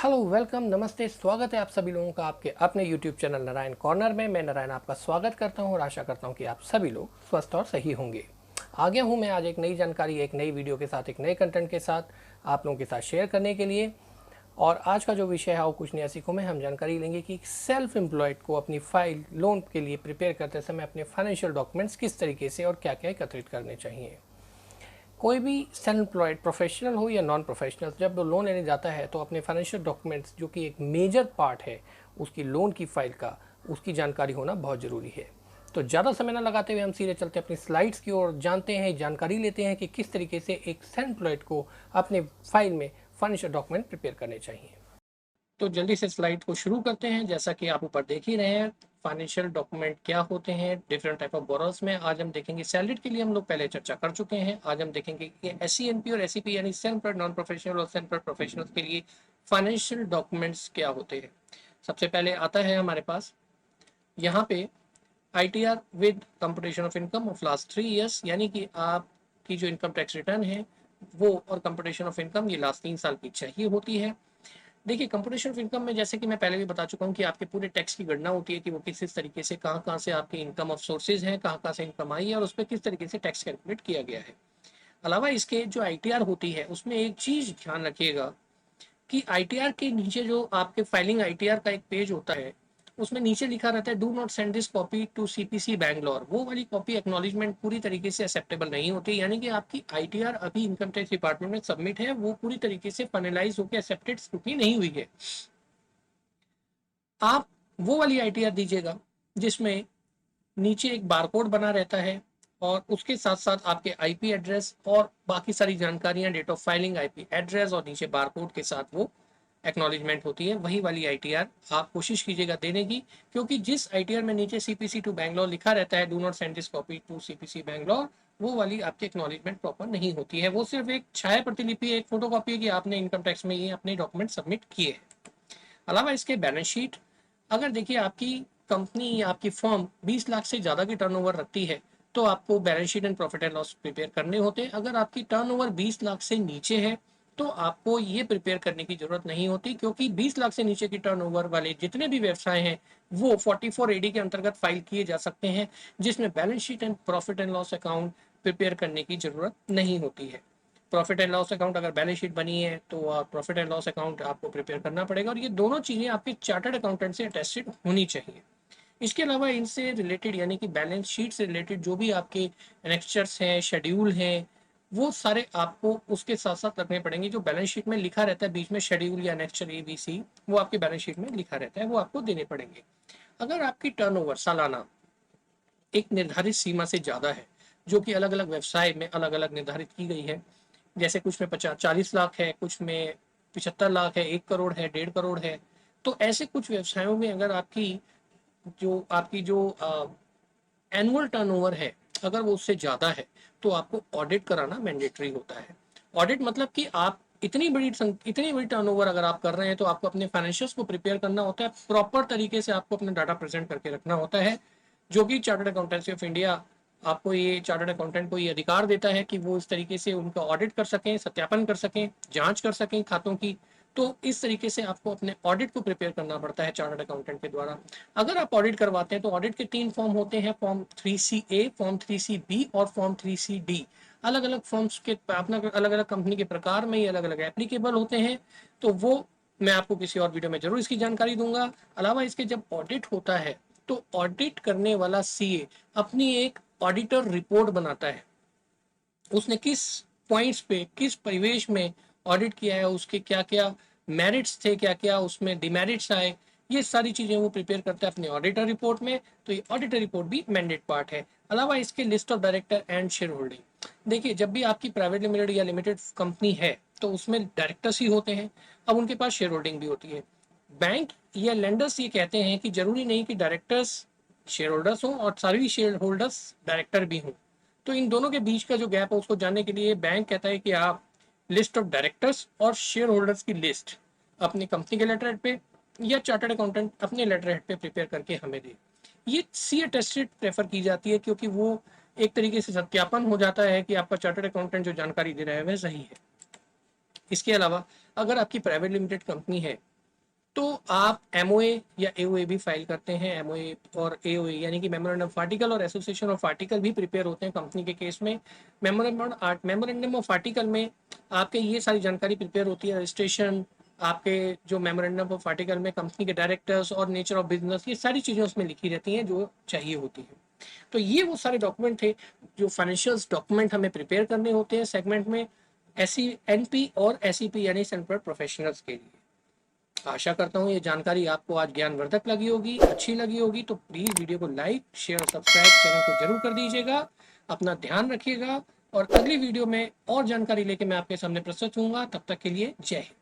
Hello, welcome, नमस्ते, स्वागत है आप सभी लोगों का आपके अपने यूट्यूब चैनल नारायण कॉर्नर में। मैं नारायण आपका स्वागत करता हूं और आशा करता हूं कि आप सभी लोग स्वस्थ और सही होंगे। आ गया हूं मैं आज एक नई जानकारी, एक नई वीडियो के साथ, एक नए कंटेंट के साथ आप लोगों के साथ शेयर करने के लिए। और आज का जो विषय है वो कुछ नहीं सीखों में हम जानकारी लेंगे कि सेल्फ एम्प्लॉयड को अपनी फाइल लोन के लिए प्रिपेयर करते समय अपने फाइनेंशियल डॉक्यूमेंट्स किस तरीके से और क्या क्या एकत्रित करने चाहिए। कोई भी सेल्फ एम्प्लॉयड प्रोफेशनल हो या नॉन प्रोफेशनल, जब वो लोन लेने जाता है तो अपने फाइनेंशियल डॉक्यूमेंट्स जो कि एक मेजर पार्ट है उसकी लोन की फाइल का, उसकी जानकारी होना बहुत ज़रूरी है। तो ज़्यादा समय ना लगाते हुए हम सीधे चलते हैं अपनी स्लाइड्स की ओर, जानते हैं, जानकारी लेते हैं कि किस तरीके से एक सेल्फ एम्प्लॉयड को अपने फाइल में फाइनेंशियल डॉक्यूमेंट प्रिपेयर करने चाहिए। तो जल्दी से स्लाइड को शुरू करते हैं। जैसा कि आप ऊपर देख ही रहे हैं, फाइनेंशियल डॉक्यूमेंट क्या होते हैं डिफरेंट टाइप ऑफ बोरोस में। आज हम देखेंगे सैलरीड के लिए हम लोग पहले चर्चा कर चुके हैं। आज हम देखेंगे कि एससीएनपी और एसईपी यानी सेल्फ एम्प्लॉयड नॉन प्रोफेशनल और सेल्फ एम्प्लॉयड प्रोफेशनल्स के लिए फाइनेंशियल डॉक्यूमेंट्स क्या होते हैं। सबसे पहले आता है हमारे पास यहाँ पे ITR with computation of income of last 3 years, यानी कि आपकी जो इनकम टैक्स रिटर्न है वो और कंप्यूटेशन ऑफ इनकम ये लास्ट 3 साल की चाहिए होती है। देखिए, कंप्यूटेशन ऑफ इनकम में जैसे कि मैं पहले भी बता चुका हूँ कि आपके पूरे टैक्स की गणना होती है कि वो किस तरीके से कहाँ से आपकी इनकम ऑफ सोर्सेज हैं, कहाँ से इनकम आई है और उस पर किस तरीके से टैक्स कैलकुलेट किया गया है। अलावा इसके जो आईटीआर होती है उसमें एक चीज ध्यान रखिएगा कि आईटीआर के नीचे जो आपके फाइलिंग आईटीआर का एक पेज होता है उसमें नीचे लिखा रहता है do not send this copy to CPC Bangalore. वो वाली कॉपी एक्नॉलेजमेंट पूरी तरीके से एक्सेप्टेबल नहीं होती, यानी कि आपकी आईटीआर अभी इनकम टैक्स डिपार्टमेंट में सबमिट है, वो पूरी तरीके से फाइनलाइज होकर एक्सेप्टेड स्क्रूटनी नहीं हुई है। आप वो वाली आईटीआर दीजिएगा जिसमें नीचे एक बारकोड बना रहता है और उसके साथ साथ आपके आईपी एड्रेस और बाकी सारी जानकारियां, date of filing, IP address और नीचे बारकोड के साथ वो एक्नॉलेजमेंट होती है। वही वाली आईटीआर आप कोशिश कीजिएगा देने की, क्योंकि जिस आईटीआर में नीचे सीपीसी टू बैंगलोर लिखा रहता है do not send this copy to CPC Bangalore, वो वाली आपकी एक्नॉलेजमेंट प्रॉपर नहीं होती है। वो सिर्फ एक छाया प्रतिलिपि, एक फोटो कॉपी है कि आपने इनकम टैक्स में ये अपने डॉक्यूमेंट सबमिट किए हैं। अलावा इसके बैलेंस शीट, अगर देखिए आपकी कंपनी या आपकी फर्म 20 लाख से ज़्यादा की टर्नओवर रखती है तो आपको balance sheet and profit and loss prepare करने होते हैं। अगर आपकी टर्नओवर 20 लाख से नीचे है तो आपको ये प्रिपेयर करने की जरूरत नहीं होती, क्योंकि 20 लाख से नीचे की टर्नओवर वाले जितने भी व्यवसाय हैं वो 44 एडी के अंतर्गत फाइल किए जा सकते हैं, जिसमें balance sheet and profit and loss account prepare करने की जरूरत नहीं होती है। प्रॉफिट एंड लॉस अकाउंट अगर बैलेंस शीट बनी है तो प्रॉफिट एंड लॉस अकाउंट आपको प्रिपेयर करना पड़ेगा, और ये दोनों चीज़ें आपके चार्टर्ड अकाउंटेंट से अटेस्टेड होनी चाहिए। इसके अलावा इनसे रिलेटेड यानी कि बैलेंस शीट से रिलेटेड जो भी आपके एनेक्चर्स हैं, शेड्यूल हैं, वो सारे आपको उसके साथ साथ रखने पड़ेंगे। जो बैलेंस शीट में लिखा रहता है बीच में शेड्यूल या एनेक्चर ABC, वो आपके बैलेंस शीट में लिखा रहता है, वो आपको देने पड़ेंगे। अगर आपकी टर्नओवर सालाना एक निर्धारित सीमा से ज़्यादा है, जो कि अलग अलग व्यवसाय में अलग अलग निर्धारित की गई है, जैसे कुछ में 50-40 लाख है, कुछ में 75 लाख है, 1 करोड़ है, 1.5 करोड़ है, तो ऐसे कुछ व्यवसायों में अगर आपकी जो एनुअल टर्नओवर है अगर वो उससे ज़्यादा है तो आपको ऑडिट कराना मैंडेटरी होता है। ऑडिट मतलब कि आप इतनी बड़ी टर्नओवर अगर आप कर रहे हैं तो आपको अपने फाइनेंशियल्स को प्रिपेयर करना होता है, प्रॉपर तरीके से आपको अपना डाटा प्रेजेंट करके रखना होता है, जो कि चार्टर्ड अकाउंटेंसी ऑफ इंडिया आपको ये चार्टर्ड अकाउंटेंट को ये अधिकार देता है कि वो इस तरीके से उनका ऑडिट कर सकें, सत्यापन कर सकें, जांच कर सकें खातों की। तो इस तरीके से आपको अपने ऑडिट को प्रिपेयर करना पड़ता है चार्टर्ड अकाउंटेंट के द्वारा। अगर आप ऑडिट करवाते हैं तो ऑडिट के 3 फॉर्म होते हैं, form 3C A, form 3C B और फॉर्म 3C D। अलग अलग फॉर्म्स के अपना अलग अलग कंपनी के प्रकार में ये अलग अलग एप्लीकेबल होते हैं, तो वो मैं आपको किसी और वीडियो में जरूर इसकी जानकारी दूंगा। अलावा इसके जब ऑडिट होता है तो ऑडिट करने वाला CA अपनी एक ऑडिटर रिपोर्ट बनाता है, उसने किस पॉइंट्स पे किस परिवेश में ऑडिट किया है, उसके क्या क्या मेरिट्स थे, क्या क्या उसमें डिमेरिट्स आए, ये सारी चीजें वो प्रिपेयर करता है अपने ऑडिटर रिपोर्ट में। तो ये ऑडिटर रिपोर्ट भी मैंडेट पार्ट है। अलावा इसके list of director and share holding, देखिए जब भी आपकी प्राइवेट लिमिटेड या लिमिटेड कंपनी है तो उसमें डायरेक्टर्स ही होते हैं, अब उनके पास शेयर होल्डिंग भी होती है। बैंक या लेंडर्स ये कहते हैं कि जरूरी नहीं कि डायरेक्टर्स शेयर होल्डर्स हों और सभी शेयर होल्डर्स डायरेक्टर भी हों। तो इन दोनों के बीच का जो गैप है उसको जानने के लिए बैंक कहता है कि आप लिस्ट ऑफ डायरेक्टर्स और शेयर होल्डर्स की लिस्ट अपनी कंपनी के लेटर हेड पे या चार्टर्ड अकाउंटेंट अपने लेटर हेड पे प्रिपेयर करके हमें दे। ये सी अटेस्टेड प्रेफर की जाती है, क्योंकि वो एक तरीके से सत्यापन हो जाता है कि आपका चार्टर्ड अकाउंटेंट जो जानकारी दे रहा है वह सही है। इसके अलावा अगर आपकी प्राइवेट लिमिटेड कंपनी है तो आप एमओए या एओए भी फाइल करते हैं। एमओए और एओए यानी कि मेमोरेंडम ऑफ आर्टिकल और एसोसिएशन ऑफ आर्टिकल भी प्रिपेयर होते हैं कंपनी के केस में। मेमोरेंडम ऑफ आर्टिकल में आपके ये सारी जानकारी प्रिपेयर होती है, रजिस्ट्रेशन, आपके जो मेमोरेंडम ऑफ आर्टिकल में कंपनी के डायरेक्टर्स और नेचर ऑफ बिजनेस, ये सारी चीज़ें उसमें लिखी रहती हैं जो चाहिए होती है। तो ये वो सारे डॉक्यूमेंट थे जो फाइनेंशियल डॉक्यूमेंट हमें प्रिपेयर करने होते हैं सेगमेंट में, एससी एनपी और एसईपी यानी सेंट्रल प्रोफेशनल्स के लिए। आशा करता हूँ ये जानकारी आपको आज ज्ञानवर्धक लगी होगी, अच्छी लगी होगी। तो प्लीज़ वीडियो को लाइक शेयर सब्सक्राइब चैनल को जरूर कर दीजिएगा। अपना ध्यान रखिएगा और अगली वीडियो में और जानकारी लेके मैं आपके सामने प्रस्तुत होऊंगा। तब तक के लिए जय हिंद।